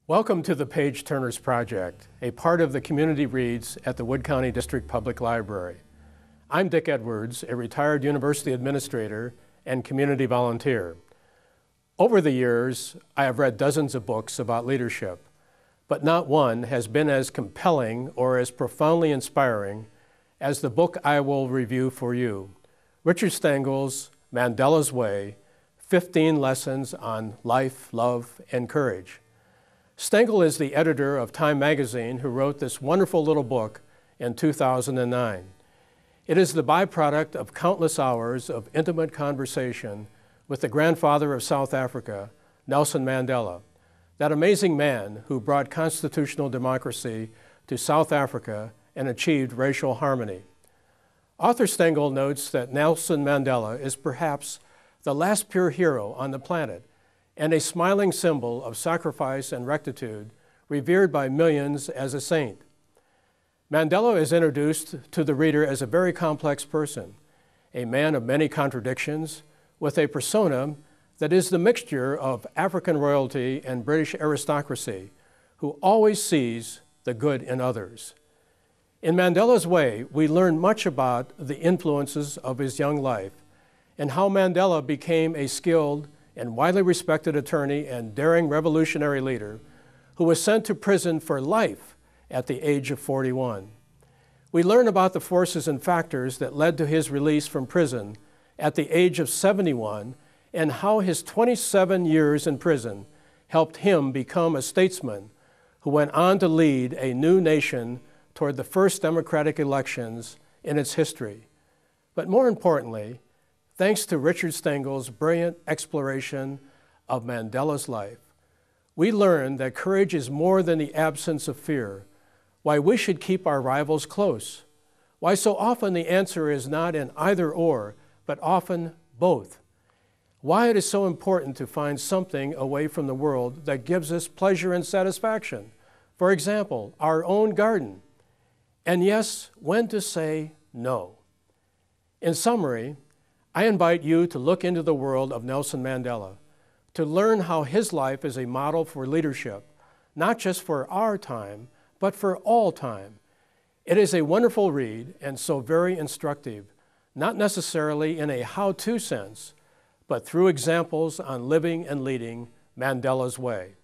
Welcome to the Page Turners Project, a part of the Community Reads at the Wood County District Public Library. I'm Dick Edwards, a retired university administrator and community volunteer. Over the years, I have read dozens of books about leadership, but not one has been as compelling or as profoundly inspiring as the book I will review for you, Richard Stengel's Mandela's Way, 15 Lessons on Life, Love, and Courage. Stengel is the editor of Time magazine who wrote this wonderful little book in 2009. It is the byproduct of countless hours of intimate conversation with the grandfather of South Africa, Nelson Mandela, that amazing man who brought constitutional democracy to South Africa and achieved racial harmony. Author Stengel notes that Nelson Mandela is perhaps the last pure hero on the planet and a smiling symbol of sacrifice and rectitude, revered by millions as a saint. Mandela is introduced to the reader as a very complex person, a man of many contradictions, with a persona that is the mixture of African royalty and British aristocracy, who always sees the good in others. In Mandela's Way, we learn much about the influences of his young life and how Mandela became a skilled and widely respected attorney and daring revolutionary leader who was sent to prison for life at the age of 41. We learn about the forces and factors that led to his release from prison at the age of 71 and how his 27 years in prison helped him become a statesman who went on to lead a new nation toward the first democratic elections in its history. But more importantly, thanks to Richard Stengel's brilliant exploration of Mandela's life, we learn that courage is more than the absence of fear, why we should keep our rivals close, why so often the answer is not an either or, but often both, why it is so important to find something away from the world that gives us pleasure and satisfaction, for example, our own garden, and yes, when to say no. In summary, I invite you to look into the world of Nelson Mandela, to learn how his life is a model for leadership, not just for our time, but for all time. It is a wonderful read and so very instructive, not necessarily in a how-to sense, but through examples on living and leading Mandela's way.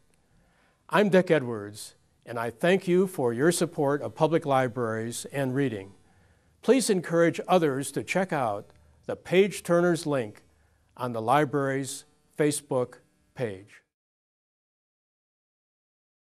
I'm Dick Edwards, and I thank you for your support of public libraries and reading. Please encourage others to check out the Page Turners link on the library's Facebook page.